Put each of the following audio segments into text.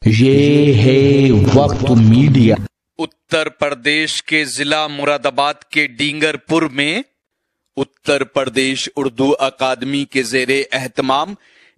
یہ ہے وقت میڈیا۔ اتر پردیش کے ضلع مراد آباد کے ڈینگر پور میں اتر پردیش اردو اکادمی کے زیر اہتمام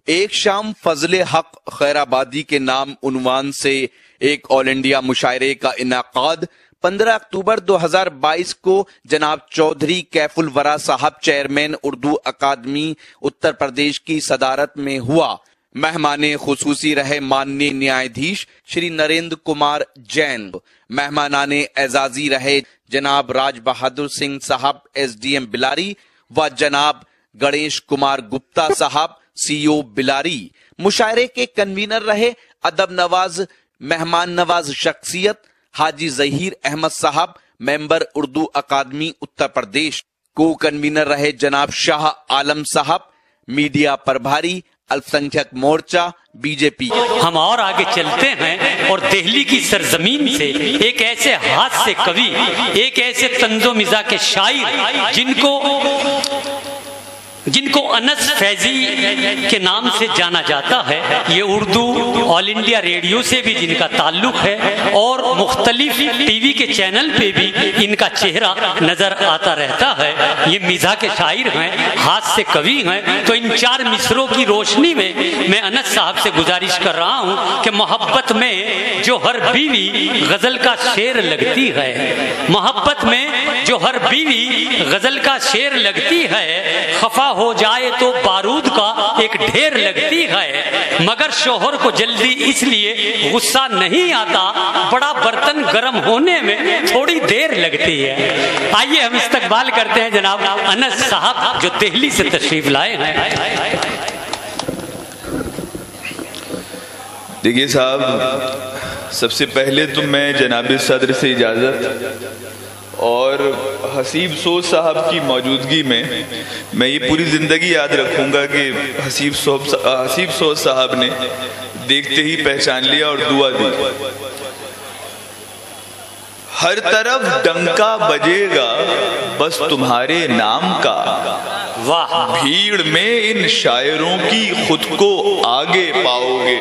ایک شام فضل حق خیر آبادی کے نام عنوان سے ایک آل انڈیا مشاعرے کا انعقاد 15 اکتوبر 2022 کو جناب چودھری کیف الورا صاحب چیئرمین اردو اکادمی اتر پردیش کی صدارت میں ہوا۔ مہمان خصوصی رہے ماننی نیادھیش شری نریندر کمار جین۔ مہمانان اعزازی رہے جناب راج بہادر سنگھ صاحب ایس ڈی ایم بلاری و جناب گنیش کمار گپتا صاحب سی او بلاری۔ مشاعرے کے کنوینر رہے ادب نواز مہمان نواز شخصیت حاجی ظہیر احمد صاحب ممبر اردو اکادمی اتر پردیش۔ کو کنوینر رہے جناب شاہ عالم صاحب میڈیا پربھاری الپسنکھیک مورچہ بی جے پی۔ ہم اور آگے چلتے ہیں اور دہلی کی سرزمین سے ایک ایسے ہاتھ سے کوی، ایک ایسے طنز و مزاح کے شاعر جن کو انس فیضی کے نام سے جانا جاتا ہے، یہ اردو آل انڈیا ریڈیو سے بھی جن کا تعلق ہے اور مختلف ٹی وی کے چینل پہ بھی ان کا چہرہ نظر آتا رہتا ہے۔ یہ مزاح کے شاعر ہیں، ہاتھ سے کوی ہیں، تو ان چار مصروں کی روشنی میں انس صاحب سے گزارش کر رہا ہوں کہ محبت میں جو ہر بیوی غزل کا شعر لگتی ہے، محبت میں جو ہر بیوی غزل کا شعر لگتی ہے، خفا ہو جائے تو بارود کا ایک ڈھیر لگتی ہے، مگر شوہر کو جلدی اس لیے غصہ نہیں آتا، بڑا برتن گرم ہونے میں تھوڑی دیر لگتی ہے۔ آئیے ہم استقبال کرتے ہیں جناب انس صاحب جو دہلی سے تشریف لائے ہیں۔ دیکھیے صاحب، سب سے پہلے تو میں جناب صدر سے اجازت اور حسیب سوز صاحب کی موجودگی میں یہ پوری زندگی یاد رکھوں گا کہ حسیب سوز صاحب نے دیکھتے ہی پہچان لیا اور دعا دی۔ ہر طرف ڈنکا بجے گا بس تمہارے نام کا، بھیڑ میں ان شاعروں کی خود کو آگے پاؤ گے۔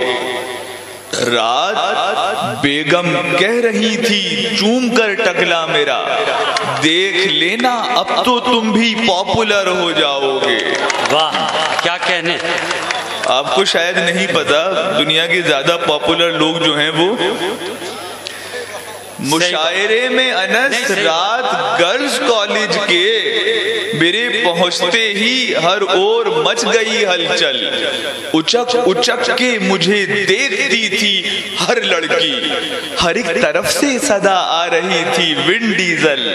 رات بیگم کہہ رہی تھی چوم کر ٹکلا میرا، دیکھ لینا اب تو تم بھی پاپولر ہو جاؤ گے۔ واہ کیا کہنے۔ آپ کو شاید نہیں پتا دنیا کے زیادہ پاپولر لوگ جو ہیں وہ مشاعرے میں انس رات گرلز کالج کے میرے پہنچتے ہی ہر اور مچ گئی ہلچل، اچک اچک کے مجھے دیکھتی تھی ہر لڑکی، ہر ایک طرف سے صدا آ رہی تھی ون ڈیزل،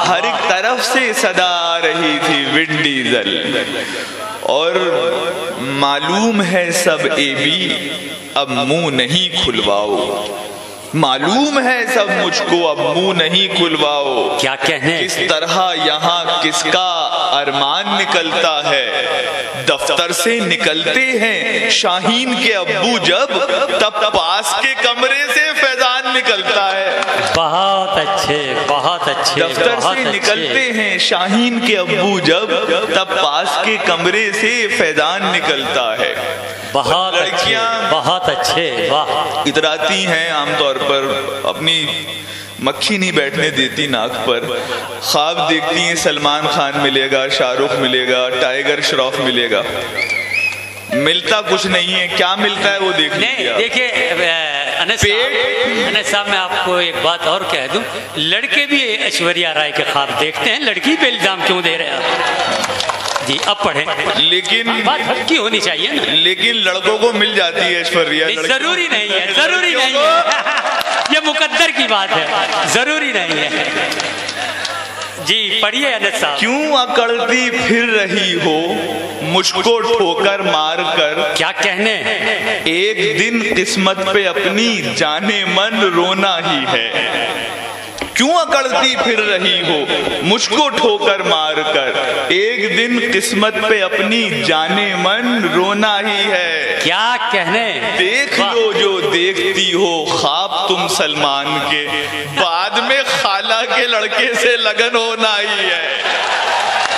ہر ایک طرف سے صدا آ رہی تھی ون ڈیزل۔ اور معلوم ہے سب اے بی اب منہ نہیں کھلواؤ، معلوم ہے سب مجھ کو اب منہ نہیں کھلواؤ۔ کیا کہنے۔ کس طرح یہاں کس کا ارمان نکلتا ہے، دفتر سے نکلتے ہیں شاہین کے ابو جب، تب پاس کے کمرے سے فیضان نکلتا ہے۔ بہت اچھے بہت اچھے۔ دفتر سے نکلتے ہیں شاہین کے ابو جب، تب پاس کے کمرے سے فیضان نکلتا ہے۔ بہت لڑکیاں بہت اچھے، واہ۔ اتراتی ہیں عام طور پر، اپنی مکھی نہیں بیٹھنے دیتی ناک پر، خواب دیکھتی ہیں سلمان خان ملے گا، شاہ رخ ملے گا، ٹائیگر شراف ملے گا، ملتا کچھ نہیں ہے، کیا ملتا ہے وہ دیکھ لیجیے۔ دیکھیے انس صاحب میں آپ کو ایک بات اور کہہ دوں، لڑکے بھی ایشوریہ رائے کے خواب دیکھتے ہیں، لڑکی پہ الزام کیوں دے رہے ہیں؟ جی اب پڑھیں، لیکن بات حق کی ہونی چاہیے نا۔ لیکن لڑکوں کو مل جاتی ہے ایشوریہ، ضروری نہیں ہے، ضروری نہیں ہے، یہ مقدر کی بات ہے، ضروری نہیں ہے۔ جی پڑھیے انس صاحب۔ کیوں اکڑتی پھر رہی ہو مجھ کو ٹھوکر مار کر، کیا کہنے۔ ایک دن قسمت پہ اپنی جانے من رونا ہی ہے، کیوں اکڑتی پھر رہی ہو مجھ کو ٹھوکر مار کر، ایک دن قسمت پہ اپنی جانے من رونا ہی ہے۔ کیا کہنے۔ دیکھ لو جو دیکھتی ہو خواب تم سلمان کے، بعد میں خالہ کے لڑکے سے لگن ہونا ہی ہے۔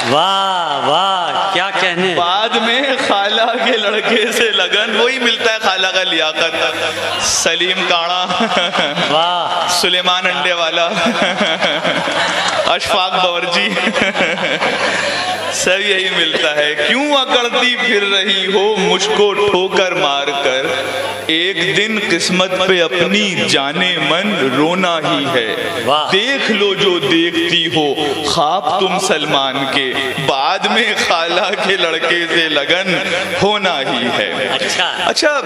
واہ واہ کیا کہنے. بعد میں خالہ کے لڑکے سے لگن، وہی ملتا ہے خالہ کا لیاقت. سلیم کاڑا، واہ سلیمان انڈے والا، اشفاق باورچی، سب یہی ملتا ہے. کیوں اکڑتی پھر رہی ہو مجھ کو ٹھوکر مار کر، ایک دن قسمت پہ اپنی جانے من رونا ہی ہے. دیکھ لو جو دیکھتی ہو خواب تم سلمان کے، بعد میں خالہ کے لڑکے سے لگن ہونا ہی ہے. اچھا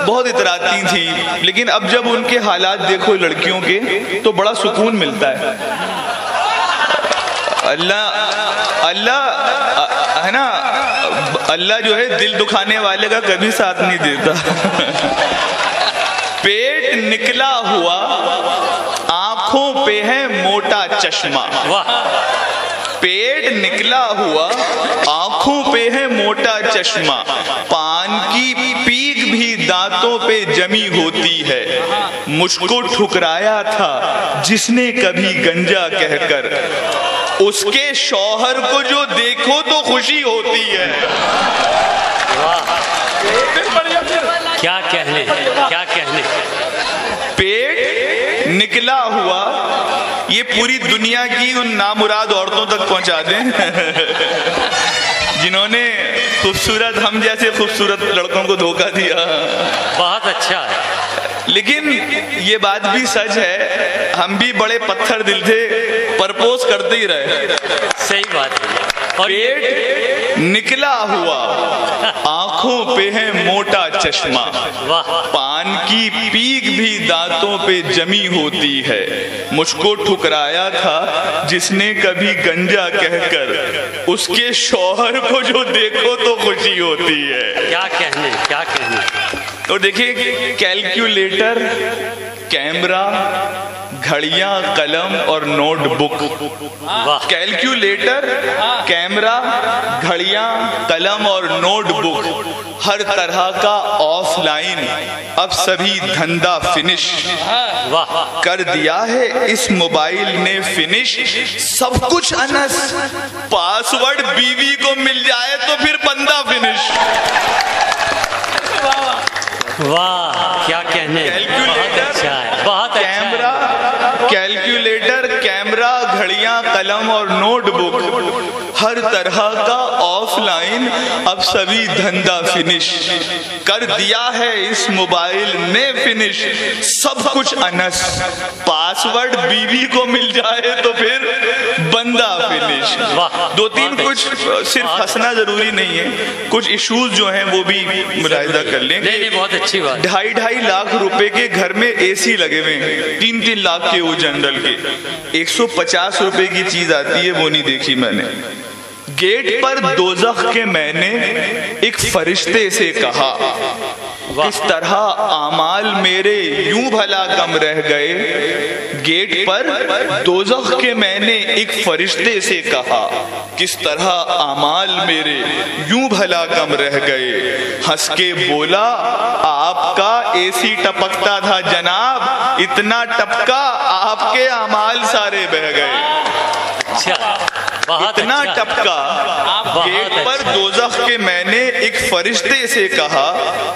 بہت اتراتی تھی، لیکن اب جب ان کے حالات دیکھو لڑکیوں کے تو بڑا سکون ملتا ہے. اللہ ہے نا، اللہ جو ہے دل دکھانے والے کا کبھی ساتھ نہیں دیتا. پیٹ نکلا ہوا آنکھوں پہ ہے موٹا چشمہ، پیٹ نکلا ہوا آنکھوں پہ ہے موٹا چشمہ، پان کی پیک بھی دانتوں پہ جمی ہوتی ہے. مجھ کو ٹھکرایا تھا جس نے کبھی گنجا کہہ کر، اس کے شوہر کو جو دیکھو تو خوشی ہوتی ہے. کیا کہنے کیا کہنے. پیٹ نکلا ہوا، یہ پوری دنیا کی ان نامراد عورتوں تک پہنچا دیں جنہوں نے خوبصورت ہم جیسے خوبصورت لڑکوں کو دھوکہ دیا. بہت اچھا ہے. لیکن یہ بات بھی سچ ہے، ہم بھی بڑے پتھر دل تھے، پرپوز کرتے ہی رہے. صحیح بات ہے. اور پیٹ نکلا ہوا آنکھوں پہ ہے موٹا چشمہ، پان کی پیک بھی دانتوں پہ جمی ہوتی ہے. مجھ کو ٹھکرایا تھا جس نے کبھی گنجا کہہ کر، اس کے شوہر کو جو دیکھو تو خوشی ہوتی ہے. کیا کہنے کیا کہنے. اور دیکھیے کیلکولیٹر، کیمرہ، گھڑیاں، قلم اور نوٹ بک. کیلکولیٹر، کیمرہ، گھڑیاں، قلم اور نوٹ بک، ہر طرح کا آف لائن اب سبھی دھندا فنش کر دیا ہے اس موبائل نے فنش. سب کچھ انس، پاسورڈ بیوی کو مل جائے تو پھر بندہ فنش. واہ کیا کہنے. بہت اچھا ہے. بہت کیمرہ، کیلکولیٹر، کیمرہ، گھڑیاں، قلم اور نوٹ بک، ہر طرح کا آف لائن اب سبھی دھندا فنش کر دیا ہے اس موبائل نے فنش. سب کچھ انس، پاسورڈ بیوی کو مل جائے تو پھر بندہ فنش. دو تین کچھ صرف ہنسنا ضروری نہیں ہے، کچھ ایشوز جو ہیں وہ بھی ملاحظہ کر لیں. بہت اچھی بات. 2.5 لاکھ روپے کے گھر میں اے سی لگے ہوئے ہیں، 3 لاکھ کے وہ جنرل کے. 150 روپے کی چیز آتی ہے، وہ نہیں دیکھی میں نے. گیٹ پر دوزخ کے میں نے ایک فرشتے سے کہا، کس طرح اعمال میرے یوں بھلا کم رہ گئے. گیٹ پر دوزخ کے میں نے ایک فرشتے سے کہا، کس طرح اعمال میرے یوں بھلا کم رہ گئے. ہنس کے بولا آپ کا اے سی ٹپکتا تھا جناب، اتنا ٹپکا آپ کے اعمال سارے بہ گئے. اتنا ٹپکا. گیٹ پر دوزخ کے میں نے ایک فرشتے سے کہا،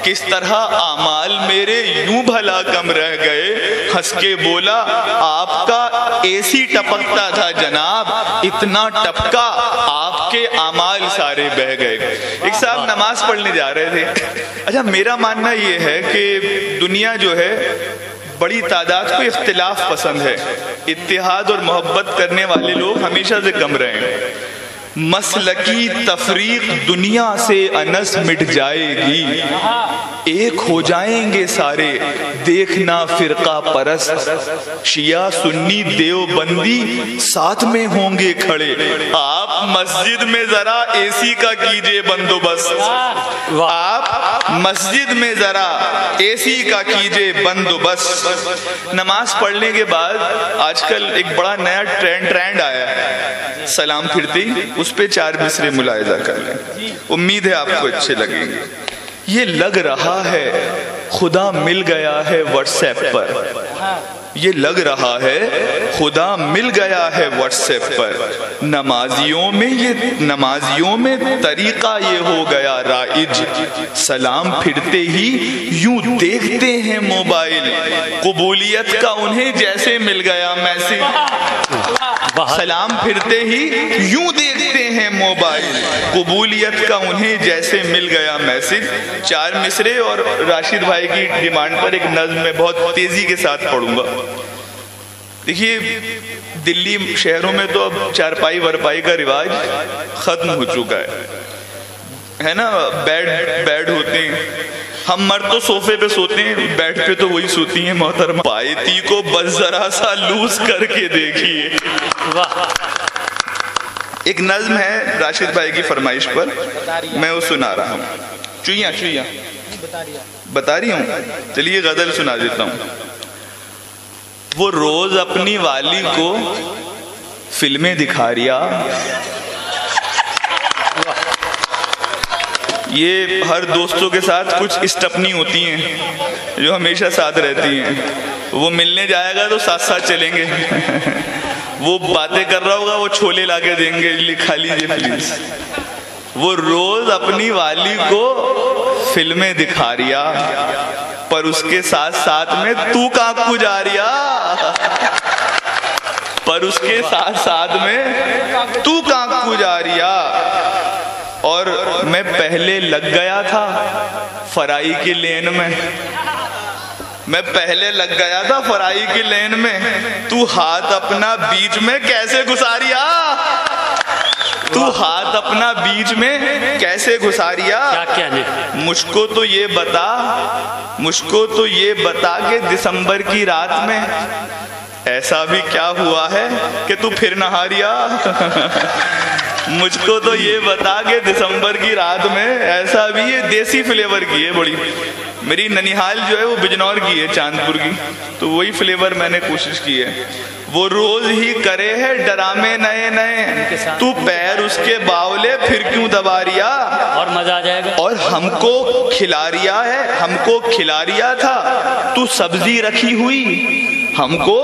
کس طرح اعمال میرے یوں بھلا کم رہ گئے. ہنس کے بولا آپ کا اے سی ٹپکتا تھا جناب، اتنا ٹپکا آپ کے اعمال سارے بہ گئے. ایک صاحب نماز پڑھنے جا رہے تھے. اچھا میرا ماننا یہ ہے کہ دنیا جو ہے بڑی تعداد کو اختلاف پسند ہے، اتحاد اور محبت کرنے والے لوگ ہمیشہ سے کم رہے ہیں. مسلکی تفریق دنیا سے انس مٹ جائے گی، ایک ہو جائیں گے سارے دیکھنا فرقہ پرست. شیعہ سنی دیوبندی ساتھ میں ہوں گے کھڑے، آپ مسجد میں ذرا اے سی کا کیجئے بندوبست. آپ مسجد میں ذرا اے سی کا کیجئے بندوبست. نماز پڑھنے کے بعد آج کل ایک بڑا نیا ٹرینڈ آیا ہے، سلام پھرتی اس پہ 4 مصرے ملاحظہ کر لیں، امید ہے آپ کو اچھے لگیں گے. یہ لگ رہا ہے خدا مل گیا ہے واٹس ایپ پر، یہ لگ رہا ہے خدا مل گیا ہے واٹس ایپ پر، نمازیوں میں طریقہ یہ ہو گیا رائج، سلام پھرتے ہی یوں دیکھتے ہیں موبائل، قبولیت کا انہیں جیسے مل گیا میسج، سلام پھرتے ہی یوں دیکھتے ہیں موبائل، قبولیت کا انہیں جیسے مل گیا میسج۔ 4 مصرے اور راشد بھائی کی ڈیمانڈ پر ایک نظم میں بہت تیزی کے ساتھ پڑھوں گا۔ دیکھیے دلی شہروں میں تو اب چارپائی ورپائی کا رواج ختم ہو چکا ہے نا، بیڈ ہوتے ہیں، ہم مرد تو صوفے پہ سوتے ہیں، بیڈ پہ تو وہی سوتی ہیں محترمہ۔ پائتی کو بس ذرا سا لوز کر کے دیکھیے۔ ایک نظم ہے راشد بھائی کی فرمائش پر، میں وہ سنا رہا ہوں۔ چوئیاں بتا رہی ہوں، چلیے غزل سنا دیتا ہوں۔ وہ روز اپنی والی کو فلمیں دکھا ریا، یہ ہر دوستوں کے ساتھ کچھ اسٹپنی ہوتی ہیں جو ہمیشہ ساتھ رہتی ہیں، وہ ملنے جائے گا تو ساتھ ساتھ چلیں گے، وہ باتیں کر رہا ہوگا وہ چھولے لا کے دیں گے، لکھا لیجیے پلیز۔ وہ روز اپنی والی کو فلمیں دکھا ریا، پر اس کے ساتھ ساتھ میں تو کہاں کو جا ریا، پر اس کے ساتھ ساتھ میں تو کہاں کو جا ریا۔ اور میں پہلے لگ گیا تھا فرائی کی لین میں، تو ہاتھ اپنا بیچ میں کیسے گھساریا، تو ہاتھ اپنا بیچ میں کیسے گھساریا۔ مجھ کو تو یہ بتا کہ دسمبر کی رات میں ایسا بھی کیا ہوا ہے کہ تو پھر نہاریا، مجھ کو تو یہ بتا کہ دسمبر کی رات میں ایسا بھی، یہ دیسی فلیور کی ہے بڑی، میری ننیحال جو ہے وہ بجنور کی ہے، چاندپور کی، تو وہی فلیور میں نے کوشش کی ہے۔ وہ روز ہی کرے ہے ڈرامے نئے، تو پیر اس کے باولے پھر کیوں دبا ریا، اور مزہ آ جائے گا۔ اور ہم کو کھلا ریا تھا تو سبزی رکھی ہوئی، ہم کو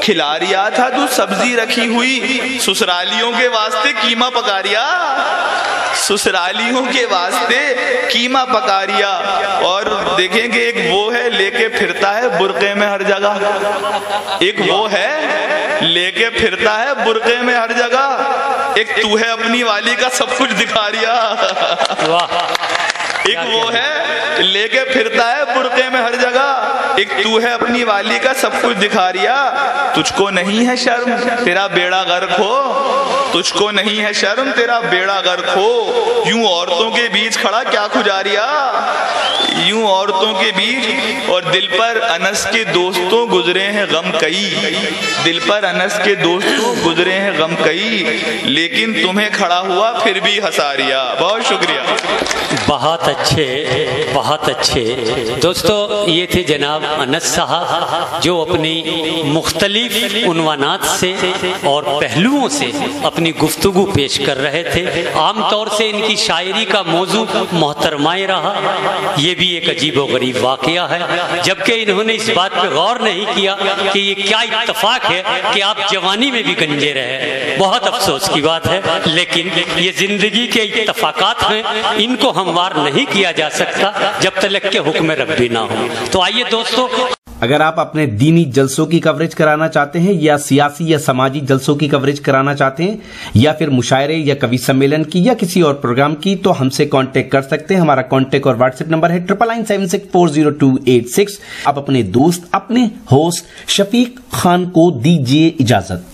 کھلا ریا تھا تو سبزی رکھی ہوئی، سسرالیوں کے واسطے قیمہ پکا ریا، سسرالیوں کے واسطے قیمہ پکا ریا۔ اور دیکھیں کہ ایک وہ ہے لے کے پھرتا ہے برقعے میں ہر جگہ، ایک وہ ہے لے کے پھرتا ہے برقعے میں ہر جگہ، ایک تو ہے اپنی والی کا سب کچھ دکھا ریا، ایک وہ ہے لے کے پھرتا ہے برقعے میں ہر جگہ، ایک تو ہے اپنی والی کا سب کچھ دکھا ریا۔ تجھ کو نہیں ہے شرم تیرا بیڑا غرق ہو، تجھ کو نہیں ہے شرم تیرا بیڑا غرق ہو، یوں عورتوں کے بیچ کھڑا کیا کھجا ریا، یوں عورتوں کے بیچ۔ اور دل پر انس کے دوستوں گزرے ہیں غم کئی، دل پر انس کے دوستوں گزرے ہیں غم کئی، لیکن تمہیں کھڑا ہوا پھر بھی ہنسا ریا۔ بہت شکریہ۔ بہت اچھے دوستو، یہ تھے جناب انس صاحب جو اپنی مختلف عنوانات سے اور پہلوؤں سے اپنی گفتگو پیش کر رہے تھے۔ عام طور سے ان کی شاعری کا موضوع محترمائیں رہا، یہ بھی ایک عجیب و غریب واقعہ ہے، جبکہ انہوں نے اس بات پہ غور نہیں کیا کہ یہ کیا اتفاق ہے کہ آپ جوانی میں بھی گنجے رہے۔ بہت افسوس کی بات ہے، لیکن یہ زندگی کے اتفاقات ہیں، ان کو ہموار نہیں کیا جا سکتا جب تک کہ حکم ربی نہ ہو۔ تو آئیے دوستو، اگر آپ اپنے دینی جلسوں کی کوریج کرانا چاہتے ہیں یا سیاسی یا سماجی جلسوں کی کوریج کرانا چاہتے ہیں یا پھر مشاعرے یا کوی سمیلن کی یا کسی اور پروگرام کی، تو ہم سے کانٹیکٹ کر سکتے ہیں۔ ہمارا کانٹیکٹ اور واٹس ایپ نمبر ہے 9976400286۔ آپ اپنے دوست، اپنے ہوسٹ شفیق خان کو دیجیے اجازت۔